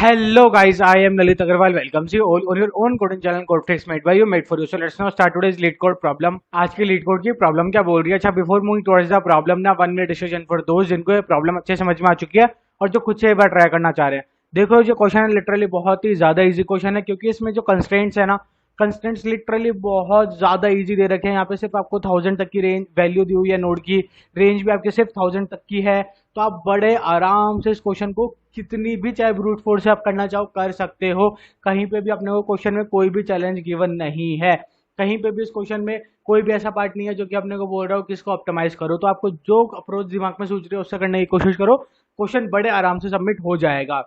Hello guys, I am Lalit Agarwal. Welcomes you all on your own coding channel Code Fix made by you, made for you. So let's now start today's lead code problem. आज की leet code की problem क्या बोल रही है? अच्छा, before moving towards the problem ना 1 minute decision for दोस्त जिनको ये प्रॉब्लम अच्छे समझ में आ चुकी है और जो खुद से एक बार ट्राई करना चाह रहे हैं। देखो, जो क्वेश्चन है लिटरली बहुत ही ज्यादा इजी क्वेश्चन है, क्योंकि इसमें जो कंस्ट्रेंट्स है ना, कंस्टेंट्स लिटरली बहुत ज्यादा इजी दे रखे हैं। यहाँ पे सिर्फ आपको 1000 तक की रेंज वैल्यू दी हुई है, नोड की रेंज भी आपके सिर्फ 1000 तक की है। तो आप बड़े आराम से इस क्वेश्चन को कितनी भी चाहे ब्रूट फोर्स से आप करना चाहो कर सकते हो। कहीं पे भी अपने को क्वेश्चन में कोई भी चैलेंज गिवन नहीं है, कहीं पे भी इस क्वेश्चन में कोई भी ऐसा पार्ट नहीं है जो कि अपने को बोल रहा हो कि इसको ऑप्टिमाइज करो। तो आपको जो अप्रोच दिमाग में सोच रहे हो उससे करने की कोशिश करो, क्वेश्चन बड़े आराम से सबमिट हो जाएगा।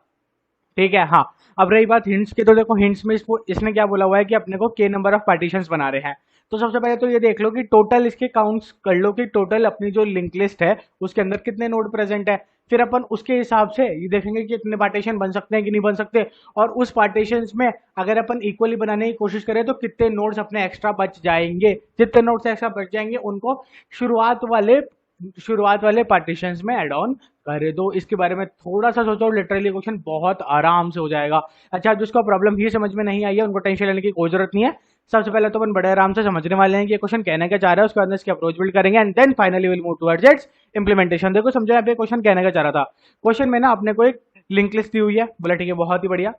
ठीक है। हाँ, अब रही बात हिंट्स की, तो देखो हिंट्स में इसने क्या बोला हुआ है कि अपने को के नंबर ऑफ पार्टीशंस बना रहे हैं। तो सबसे पहले तो ये देख लो कि टोटल इसके काउंट्स कर लो कि टोटल अपनी जो लिंक लिस्ट है उसके अंदर कितने नोड प्रेजेंट है। फिर अपन उसके हिसाब से ये देखेंगे कि इतने पार्टीशन बन सकते हैं कि नहीं बन सकते, और उस पार्टीशन में अगर अपन इक्वली बनाने की कोशिश करें तो कितने नोड्स अपने एक्स्ट्रा बच जाएंगे। जितने नोड्स एक्स्ट्रा बच जाएंगे उनको शुरुआत वाले पार्टीशंस में ऐड ऑन कर दो। इसके बारे में थोड़ा सा सोचो, लिटरली क्वेश्चन बहुत आराम से हो जाएगा। अच्छा, जिसको प्रॉब्लम ही समझ में नहीं आई है उनको टेंशन लेने की कोई जरूरत नहीं है। सबसे पहले तो अपन बड़े आराम से समझने वाले हैं कि ये क्वेश्चन कहने क्या चाह रहा है, उसके बाद इसकी अप्रोच बिल्ड करेंगे and then finally will move towards its implementation. देखो समझो यहाँ पे क्वेश्चन कहने का चाह रहा था। क्वेश्चन में ना अपने को एक लिंक लिस्ट दी हुई है, बोला ठीक है बहुत ही बढ़िया।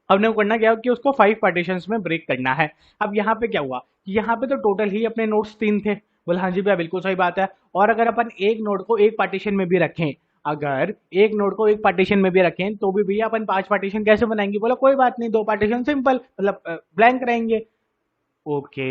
हमने को करना क्या है कि उसको 5 पार्टीशंस में ब्रेक करना है। अब यहाँ पे क्या हुआ कि यहाँ पे तो टोटल ही अपने नोड्स 3 थे। बोला हाँ जी भैया बिल्कुल सही बात है। और अगर अपन एक नोड को एक पार्टीशन में भी रखें, अगर एक नोड को एक पार्टीशन में भी रखें तो भी भैया अपन 5 पार्टीशन कैसे बनाएंगे? बोला कोई बात नहीं, 2 पार्टीशन सिंपल मतलब ब्लैंक रहेंगे। ओके।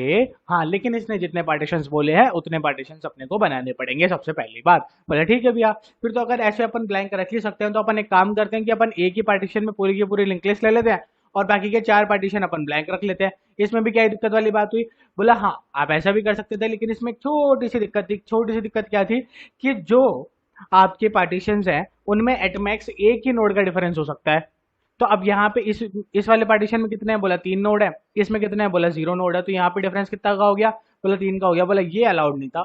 हाँ, लेकिन इसने जितने पार्टीशंस बोले हैं उतने पार्टीशंस अपने को बनाने पड़ेंगे सबसे पहली बात। बोला ठीक है भैया, फिर तो अगर ऐसे अपन ब्लैंक रख ही सकते हैं तो अपन एक काम करते हैं कि अपन एक ही पार्टीशन में पूरी की पूरी लिंक लिस्ट ले लेते हैं और बाकी के 4 पार्टीशन अपन ब्लैंक रख लेते हैं। इसमें भी क्या दिक्कत वाली बात हुई? बोला हाँ, आप ऐसा भी कर सकते थे, लेकिन इसमें एक छोटी सी दिक्कत थी। छोटी सी दिक्कत क्या थी कि जो आपके पार्टीशंस हैं उनमें एटमैक्स एक ही नोड का डिफरेंस हो सकता है। तो अब यहाँ पे इस वाले पार्टीशन में कितने हैं? बोला 3 नोड है। इसमें कितने हैं? बोला 0 नोड है। तो यहाँ पे डिफरेंस कितना का हो गया? बोला 3 का हो गया। बोला ये अलाउड नहीं था।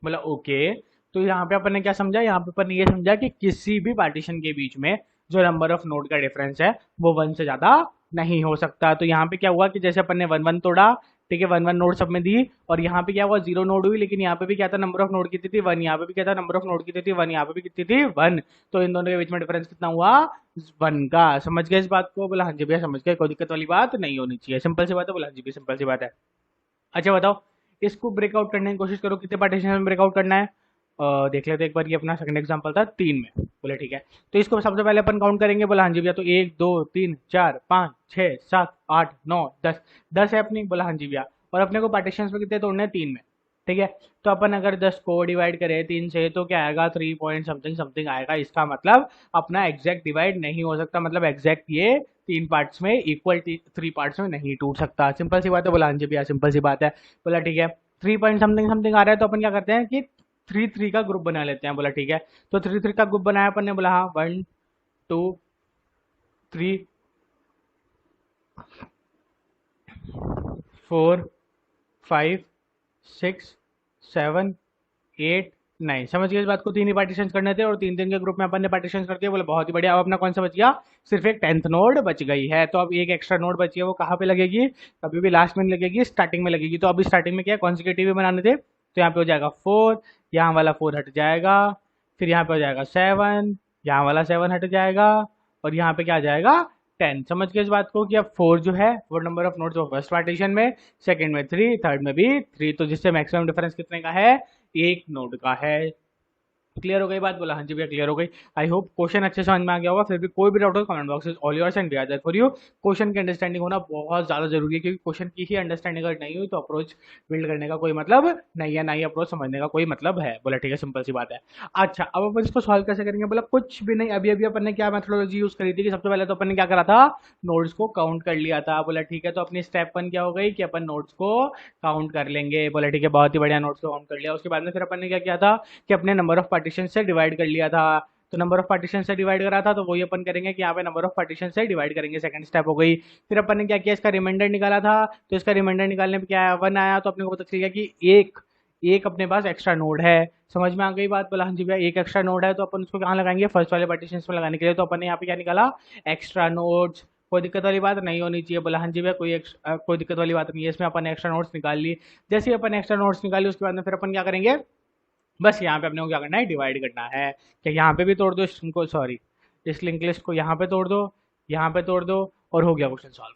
बोला ओके। तो यहाँ पे अपन ने क्या समझा? यहाँ पे अपन ने ये समझा कि किसी भी पार्टीशन के बीच में जो नंबर ऑफ नोड का डिफरेंस है वो 1 से ज्यादा नहीं हो सकता। तो यहाँ पे क्या हुआ कि जैसे अपन ने 1 1 तोड़ा, ठीक है, 1 1 नोड सब में दी, और यहाँ पे क्या हुआ 0 नोड हुई, लेकिन यहाँ पे भी क्या था नंबर ऑफ नोड कितनी थी? 1। यहाँ पे भी क्या था नंबर ऑफ नोड कितनी थी? 1। यहाँ पे भी कितनी थी? 1। तो इन दोनों के बीच में डिफरेंस कितना हुआ? 1 का। समझ गए इस बात को? बोला हाँ जी भैया समझ गए, कोई दिक्कत वाली बात नहीं होनी चाहिए, सिंपल सी बात है। बोला हाँ जी भैया सिंपल सी बात है। अच्छा बताओ, इसको ब्रेकआउट करने की कोशिश करो, कितने पार्टीशन में ब्रेकआउट करना है? देख लेते एक बार। ये अपना सेकंड एग्जांपल था 3 में। बोले ठीक है, तो इसको सबसे पहले अपन काउंट करेंगे। बोला हाँ जी भैया, तो 1 2 3 4 5 6 7 8 9 10 10 है अपनी। बोला हाँ जी भैया, और अपने को पार्टीशन में कितने तोड़ने हैं? 3 में। ठीक है, तो अपन अगर 10 को डिवाइड करें 3 से तो क्या आएगा? 3 पॉइंट समथिंग समथिंग आएगा। इसका मतलब अपना एग्जैक्ट डिवाइड नहीं हो सकता, मतलब एग्जैक्ट ये 3 पार्ट्स में इक्वल 3 पार्ट्स में नहीं टूट सकता। सिंपल सी बात है। बोला हाँ जी भैया सिंपल सी बात है। बोला ठीक है, 3 पॉइंट समथिंग समथिंग आ रहा है तो अपन क्या करते हैं कि 3 3 का ग्रुप बना लेते हैं। बोला ठीक है, तो 3 3 का ग्रुप बनाया अपन ने। बोला हाँ, 1 2 3 4 5 6 7 8 9। समझ गए इस बात को? 3 ही पार्टीशन करने थे और 3 3 के ग्रुप में अपन ने पार्टीशन कर दिया। बोले बहुत ही बढ़िया। अब अपना कौन सा बच गया? सिर्फ एक 10th नोड बच गई है। तो अब एक एक्स्ट्रा नोड बची है, वो कहाँ पे लगेगी? कभी भी लास्ट में नहीं लगेगी, स्टार्टिंग में लगेगी। तो अभी स्टार्टिंग में क्या कॉन्सिक्यूटिव बनाने थे, तो यहाँ पे हो जाएगा 4, यहाँ वाला 4 हट जाएगा, फिर यहाँ पे हो जाएगा 7, यहाँ वाला 7 हट जाएगा, और यहाँ पे क्या आ जाएगा? 10। समझ गए इस बात को कि अब 4 जो है वो number of nodes first partition में, सेकंड में 3, थर्ड में भी 3। तो जिससे मैक्सिमम डिफरेंस कितने का है? एक नोड का है। क्लियर हो गई बात? बोला हाँ जी भैया क्लियर हो गई। आई होप क्वेश्चन अच्छे समझ में आ गया होगा। फिर भी कोई भी डाउट हो comment box is all yours and we are there for you. Question की अंडरस्टैंडिंग होना बहुत ज्यादा जरूरी है, क्योंकि क्वेश्चन की ही अंडरस्टैंडिंग अगर नहीं हुई तो अप्रोच बिल्ड करने का कोई मतलब नहीं है, ना ही अप्रोच समझने का कोई मतलब है। बोला ठीक है सिंपल सी बात है। अच्छा, अब अपन इसको सॉल्व कैसे करेंगे? बोला कुछ भी नहीं, अभी अभी अपन ने क्या मेथोडोलॉजी यूज करी थी कि सबसे पहले तो अपन ने क्या करा था? नोड्स को काउंट कर लिया था। बोला ठीक है, तो अपनी स्टेप 1 क्या हो गई कि अपन नोड्स को काउंट कर लेंगे। बोला ठीक है बहुत ही बढ़िया, नोड्स को काउंट कर लिया। उसके बाद में फिर अपन ने क्या किया था कि अपने नंबर ऑफ पार्टीशन से डिवाइड कर लिया था। तो नंबर ऑफ पार्टीशन से डिवाइड करा था तो वही अपन करेंगे कि यहाँ पे नंबर ऑफ पार्टीशन से डिवाइड करेंगे। सेकंड स्टेप हो गई। फिर अपन ने क्या किया? इसका रिमाइंडर निकाला था। तो इसका रिमाइंडर निकालने पे क्या आया? 1 आया। तो अपने को पता चल गया कि एक अपने पास एक्स्ट्रा नोड है। समझ में आ गई बात? बोला हाँ जी भैया, एक एक्स्ट्रा नोड है तो अपन उसको कहाँ लगाएंगे, फर्स्ट वाले पार्टीशन में लगाने के लिए। तो अपन ने यहाँ पे क्या निकाला, एक्स्ट्रा नोड्स। कोई दिक्कत वाली बात नहीं होनी चाहिए। बोला हाँ जी भैया, कोई दिक्कत वाली बात नहीं है, इसमें अपन ने एक्स्ट्रा नोट्स निकाल ली। जैसे ही अपन एक्स्ट्रा नोट्स निकाली उसके बाद में फिर अपन क्या करेंगे, बस यहाँ पे अपने को क्या करना है, डिवाइड करना है। कि यहाँ पे भी तोड़ दो इसको, सॉरी इस लिंक लिस्ट को यहाँ पे तोड़ दो, यहाँ पे तोड़ दो, और हो गया क्वेश्चन सॉल्व।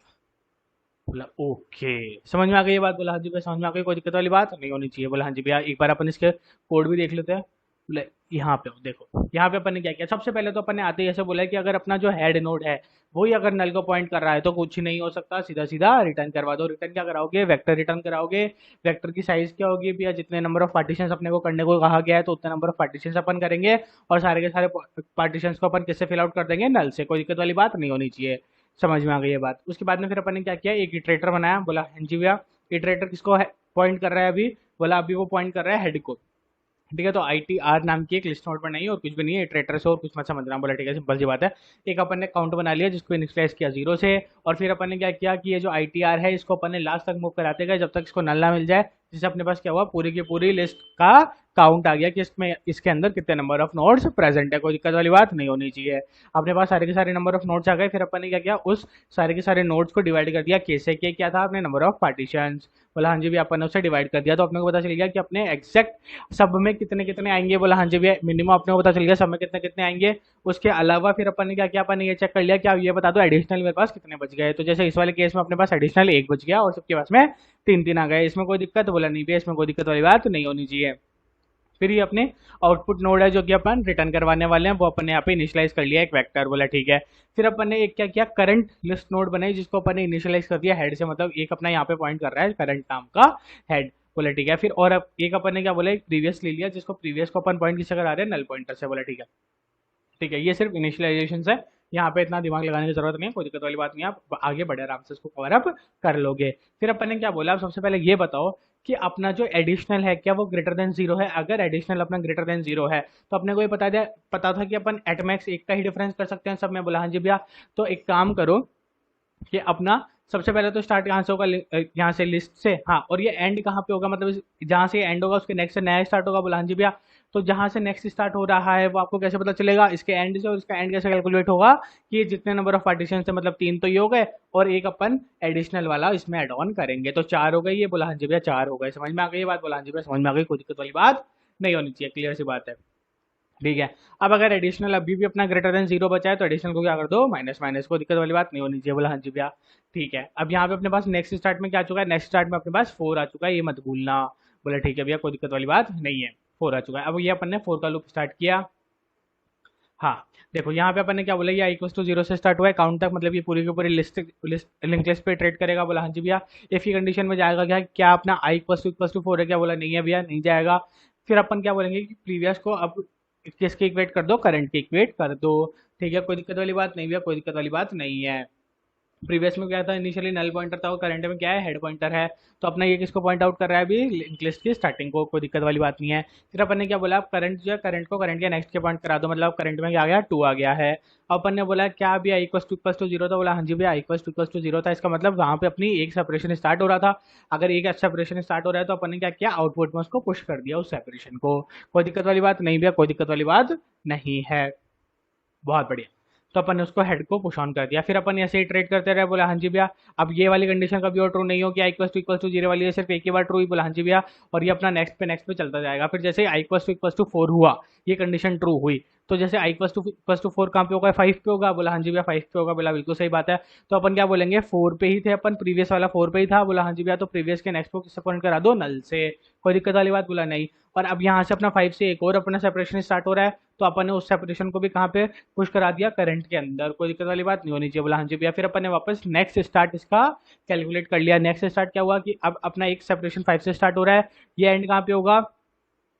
बोला ओके, समझ में आ गई ये बात? बोला हाँ जी भैया समझ में आ गई, कोई दिक्कत वाली बात नहीं होनी चाहिए। बोला हाँ जी भैया, एक बार अपन इसके कोड भी देख लेते हैं। बोले यहाँ पे देखो, यहाँ पे अपन ने क्या किया, सबसे पहले तो अपन ने आते ही ऐसे बोला कि अगर अपना जो हेड नोड है वही अगर नल को पॉइंट कर रहा है तो कुछ नहीं हो सकता, सीधा सीधा रिटर्न करवा दो। रिटर्न क्या कराओगे, वेक्टर रिटर्न कराओगे। वेक्टर की साइज क्या होगी भैया, जितने नंबर ऑफ पार्टीशन अपने को करने को कहा गया है तो उतने नंबर ऑफ पार्टीशन अपन करेंगे, और सारे के सारे पार्टीशन को अपन किससे फिल आउट कर देंगे, नल से। कोई दिक्कत वाली बात नहीं होनी चाहिए। समझ में आ गई ये बात? उसके बाद में फिर अपन ने क्या किया, एक इटरेटर बनाया। बोला हाँ जी भैया, इटरेटर किसको पॉइंट कर रहा है अभी, बोला अभी वो पॉइंट कर रहा है हेड को। ठीक है, तो आई टी आर नाम की एक लिस्ट नोट बनाई और कुछ भी नहीं है, इटरेटर से और कुछ मत समझना। बोला ठीक है, सिंपल सी बात है। एक अपन ने काउंट बना लिया जिसको इनिशियलाइज किया 0 से, और फिर अपन ने क्या किया कि ये जो आई टी आर है इसको अपन ने लास्ट तक मूव कराते गए जब तक इसको नल ना मिल जाए, जिससे अपने पास क्या हुआ, पूरी की पूरी लिस्ट का काउंट आ गया कि इसमें इसके अंदर कितने नंबर ऑफ नोड्स प्रेजेंट है। कोई दिक्कत वाली बात नहीं होनी चाहिए। अपने पास सारे के सारे नंबर ऑफ नोड्स आ गए। फिर अपन ने क्या किया, उस सारे के सारे नोड्स को डिवाइड कर दिया। कैसे किया, क्या था, अपने नंबर ऑफ पार्टीशन। बोला हाँ जी भी अपन ने उसे डिवाइड कर दिया, तो अपने को पता चल गया कि अपने एग्जैक्ट सब में कितने कितने आएंगे। बोला हाँ जी भैया, मिनिमम अपने को पता चल गया सब में कितने कितने आएंगे। उसके अलावा फिर अपन ने क्या किया, अपन ने ये चेक कर लिया कि आप ये बता दो एडिशनल मेरे पास कितने बच गए। तो जैसे इस वाले केस में अपने पास एडिशनल एक बच गया और सबके पास में तीन तीन आ गए। इसमें कोई दिक्कत, बोला नहीं भैया इसमें कोई दिक्कत वाली बात नहीं होनी चाहिए। फिर ये अपने आउटपुट नोड है जो कि अपन रिटर्न करवाने वाले हैं, वो अपन ने यहाँ पे इनिशियलाइज कर लिया एक वेक्टर। बोला ठीक है। फिर अपन ने एक क्या किया, करंट लिस्ट नोड बनाई जिसको अपन ने इनिशियलाइज कर दिया हेड से, मतलब एक अपना यहाँ पे पॉइंट कर रहा है करंट नाम का हेड। बोला ठीक है। फिर और अब एक अपन ने क्या बोला, एक प्रीवियस ले लिया जिसको प्रीवियस को अपन पॉइंट किससे करा रहे हैं, नल पॉइंटर से। बोला ठीक है, ठीक है, ये सिर्फ इनिशियलाइजेशन है, यहाँ पे इतना दिमाग लगाने की जरूरत नहीं है, कोई दिक्कत वाली बात नहीं है, आप आगे बढ़े आराम से इसको कवर अप कर लोगे। फिर अपन ने क्या बोला, आप सबसे पहले ये बताओ कि अपना जो एडिशनल है क्या वो ग्रेटर देन जीरो है। अगर एडिशनल अपना ग्रेटर देन जीरो है तो अपने को ये पता था कि अपन एट मैक्स एक का ही डिफरेंस कर सकते हैं सब में। बोला हाँ जी भैया, तो एक काम करो कि अपना सबसे पहले तो स्टार्ट कहाँ से होगा, यहाँ से लिस्ट से। हाँ, और ये एंड कहाँ पे होगा, मतलब जहाँ से एंड होगा उसके नेक्स्ट से नया स्टार्ट होगा। बोला हाँ जी भैया, तो जहाँ से नेक्स्ट स्टार्ट हो रहा है वो आपको कैसे पता चलेगा, इसके एंड से। और इसका एंड कैसे कैलकुलेट होगा कि जितने नंबर ऑफ पार्टीशन है, मतलब तीन तो ये हो गए और एक अपन एडिशनल वाला इसमें एड ऑन करेंगे, तो चार हो गई ये। बोला हाँ जी भैया चार हो गए, समझ में आ गई ये बात? बोला हाँ जी भैया समझ में आ गई, कोई दिक्कत वाली बात नहीं होनी चाहिए, क्लियर सी बात है। ठीक है, अब अगर एडिशनल अभी भी अपना ग्रेटर देन जीरो बचा है तो एडिशनल को क्या कर दो, माइनस माइनस, को दिक्कत वाली बात नहीं होनी चाहिए। बोला हाँ जी भैया ठीक है। अब यहाँ पे अपने पास नेक्स्ट स्टार्ट में क्या आ चुका है, नेक्स्ट स्टार्ट में अपने पास फोर आ चुका है, ये मत भूलना। बोला ठीक है भैया, कोई दिक्कत वाली बात नहीं है, फोर आ चुका है। अब ये अपन ने फोर का लूप स्टार्ट किया। हाँ, देखो यहाँ पे अपन ने क्या बोला, ये इक्वल्स टू जीरो से स्टार्ट हुआ है काउंट तक, मतलब ये पूरी की पूरी लिंक लिस्ट पे ट्रेड करेगा। बोला हाँ जी भैया, इफ की कंडीशन में जाएगा क्या अपना आई इक्वल्स टू फोर है क्या? बोला नहीं है भैया, नहीं जाएगा। फिर अपन क्या बोलेंगे कि प्रीवियस को अब किसके इक्वेट कर दो, करंट के इक्वेट कर दो। ठीक है, कोई दिक्कत वाली बात नहीं भैया, कोई दिक्कत वाली बात नहीं है। प्रीवियस में क्या था, इनिशियली नल पॉइंटर था, और करंट में क्या है, हेड पॉइंटर है। तो अपना ये किसको पॉइंट आउट कर रहा है अभी, लिंक लिस्ट की स्टार्टिंग को, कोई दिक्कत वाली बात नहीं है। फिर अपन ने क्या बोला, आप करंट जो है करंट को करंट के नेक्स्ट के पॉइंट करा दो, मतलब करंट में क्या आ गया, टू आ गया है। अब अपन ने बोला क्या अभी आई इक्वल्स टू जीरो था? बोला हाँ जी भैया इक्वल्स टू जीरो था, इसका मतलब वहाँ पे अपनी एक सेपरेशन स्टार्ट हो रहा था। अगर एक सेपरेशन स्टार्ट हो रहा है तो अपन ने क्या किया, आउटपुट में उसको पुश कर दिया उस सेपरेशन को। कोई दिक्कत वाली बात नहीं भैया, कोई दिक्कत वाली बात नहीं है, बहुत बढ़िया। तो अपन ने उसको हेड को पुश ऑन कर दिया। फिर अपन ऐसे ही ट्रेड करते रहे। बोला हाँ जी भैया, अब ये वाली कंडीशन कभी और ट्रू नहीं हो कि आई इक्वल्स टू जीरो वाली है, सिर्फ एक ही बार ट्रू ही। बोला हाँ जी भैया, और ये अपना नेक्स्ट पे चलता जाएगा। फिर जैसे आई इक्वल्स टू फोर हुआ, ये कंडीशन ट्रू हुई, तो जैसे आई इक्वल्स टू फोर कहाँ पे होगा, फाइव पे होगा। बोला हाँ जी भैया फाइव पे होगा। बोला बिल्कुल सही बात है। तो अपन क्या बोलेंगे, फोर पे ही थे अपन, प्रीवियस वाला फोर पे ही था। बोला हाँ जी भैया, तो प्रीवियस के नेक्स्ट को किससे पॉइंट करा दो, नल से। कोई दिक्कत वाली बात? बोला नहीं। और अब यहाँ से अपना फाइव से एक और अपना सेपरेशन स्टार्ट हो रहा है, तो अपन ने उस सेपरेशन को भी कहाँ पे पुश करा दिया, करंट के अंदर। कोई दिक्कत वाली बात नहीं होनी चाहिए। बोला हाँ जी भैया। फिर अपन ने वापस नेक्स्ट स्टार्ट इसका कैलकुलेट कर लिया। नेक्स्ट स्टार्ट क्या हुआ कि अब अपना एक सेपरेशन फाइव से स्टार्ट हो रहा है, ये एंड कहाँ पे होगा,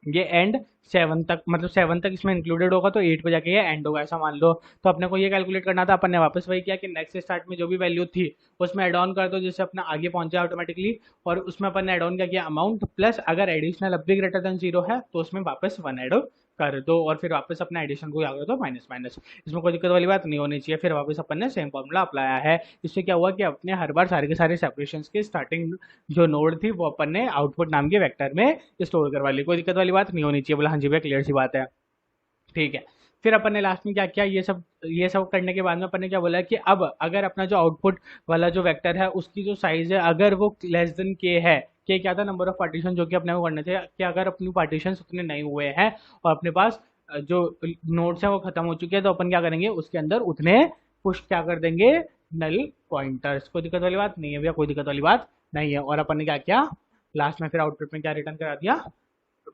ये एंड सेवन तक, मतलब सेवन तक इसमें इंक्लूडेड होगा, तो एट पे जाके ये एंड होगा, ऐसा मान लो। तो अपने को ये कैलकुलेट करना था, अपन ने वापस वही किया कि नेक्स्ट स्टार्ट में जो भी वैल्यू थी उसमें एड ऑन कर दो, जिससे अपना आगे पहुंच जाए ऑटोमेटिकली। और उसमें अपन ने एड ऑन क्या किया, अमाउंट प्लस अगर एडिशनल अब भी ग्रेटर देन जीरो है तो उसमें वापस वन एड कर दो और फिर वापस अपने एडिशन को क्या कर दो, माइनस माइनस। इसमें कोई दिक्कत वाली बात नहीं होनी चाहिए। फिर वापस अपन ने सेम फॉर्मूला अप्लाया है। इससे क्या हुआ कि अपने हर बार सारे के सारे सेपरेशंस की स्टार्टिंग जो नोड थी वो अपन ने आउटपुट नाम के वेक्टर में स्टोर करवा ली। कोई दिक्कत वाली बात नहीं होनी चाहिए। बोला हाँ जी भैया, क्लियर सी बात है। ठीक है। फिर अपन ने लास्ट में क्या किया, ये सब करने के बाद में अपन ने क्या बोला कि अब अगर अपना जो आउटपुट वाला जो वेक्टर है उसकी जो साइज है अगर वो लेस देन के है, के क्या था, नंबर ऑफ पार्टीशन जो कि अपने को करने थे, कि अगर अपनी पार्टीशन उतने नहीं हुए हैं और अपने पास जो नोड्स है वो खत्म हो चुके हैं, तो अपन क्या करेंगे उसके अंदर उतने पुश क्या कर देंगे, नल पॉइंटर्स। कोई दिक्कत वाली बात नहीं है भैया, कोई दिक्कत वाली बात नहीं है। और अपन ने क्या किया लास्ट में, फिर आउटपुट में क्या रिटर्न करा दिया,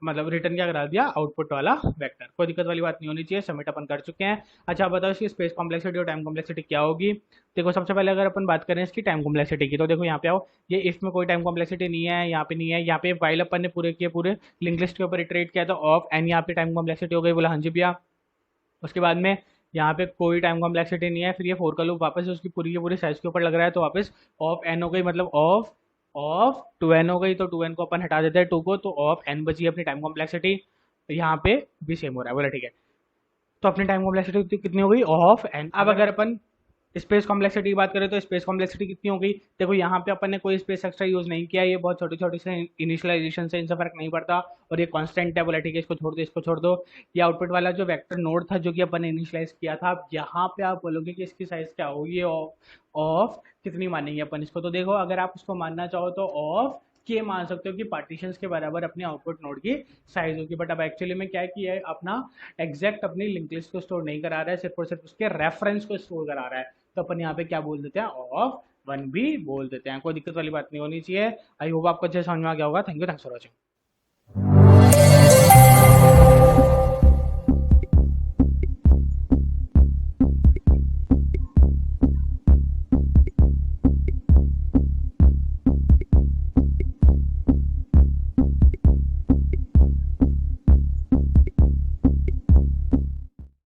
मतलब रिटर्न क्या करा दिया, आउटपुट वाला वेक्टर। कोई दिक्कत वाली बात नहीं होनी चाहिए। सबमिट अपन कर चुके हैं। अच्छा आप बताओ इसकी स्पेस कॉम्प्लेक्सिटी और टाइम कॉम्प्लेक्सिटी क्या होगी। देखो सबसे पहले अगर अपन बात करें इसकी टाइम कॉम्प्लेक्सिटी की, तो देखो यहाँ पे आओ, ये इसमें कोई टाइम कॉम्प्लेक्सिटी नहीं है, यहाँ पे नहीं है। यहाँ पे वाइल अपन ने पूरे के पूरे लिंक लिस्ट के ऊपर इटरेट किया था ऑफ एन, यहाँ पे टाइम कॉम्प्लेक्सिटी हो गई। बोला हाँ जी भैया। उसके बाद में यहाँ पे कोई टाइम कॉम्प्लेक्सिटी नहीं है। फिर ये फोर का लूप वापस उसकी पूरी की पूरी साइज के ऊपर लग रहा है, तो वापस ऑफ एन हो गई, मतलब ऑफ ऑफ टू एन हो गई। तो टू एन को अपन हटा देते हैं, टू को, तो ऑफ एन बची अपनी टाइम कॉम्प्लेक्सिटी। यहाँ पे भी सेम हो रहा है। बोला ठीक है। तो अपनी टाइम कॉम्प्लेक्सिटी कितनी हो गई, ऑफ एन। अब अगर अपन स्पेस कॉम्प्लेक्सिटी की बात करें तो स्पेस कॉम्प्लेक्सिटी कितनी हो गई। देखो यहाँ पे अपन ने कोई स्पेस एक्स्ट्रा यूज नहीं किया, ये बहुत छोटी छोटी से इनिशियलाइजेशन से इनसे फर्क नहीं पड़ता। और ये कांस्टेंट है। बोला ठीक है, इसको छोड़ दो, इसको छोड़ दो। ये आउटपुट वाला जो वेक्टर नोड था जो कि अपन ने इनिशियलाइज किया था, अब यहाँ पे आप बोलोगे कि इसकी साइज क्या होगी, ऑफ कितनी मानेंगे अपन इसको। तो देखो अगर आप उसको मानना चाहो तो ऑफ के मान सकते हो कि पार्टीशंस के बराबर अपनी आउटपुट नोड की साइज होगी। बट अब एक्चुअली में क्या है कि ये अपना एग्जैक्ट अपनी लिंक लिस्ट को स्टोर नहीं करा रहा है, सिर्फ और सिर्फ उसके रेफरेंस को स्टोर करा रहा है। तो अपन यहाँ पे क्या बोल देते हैं, ऑफ वन भी बोल देते हैं। कोई दिक्कत वाली बात नहीं होनी चाहिए। आई होप आपको अच्छे समझ में आ गया होगा। Thank you, thanks for watching.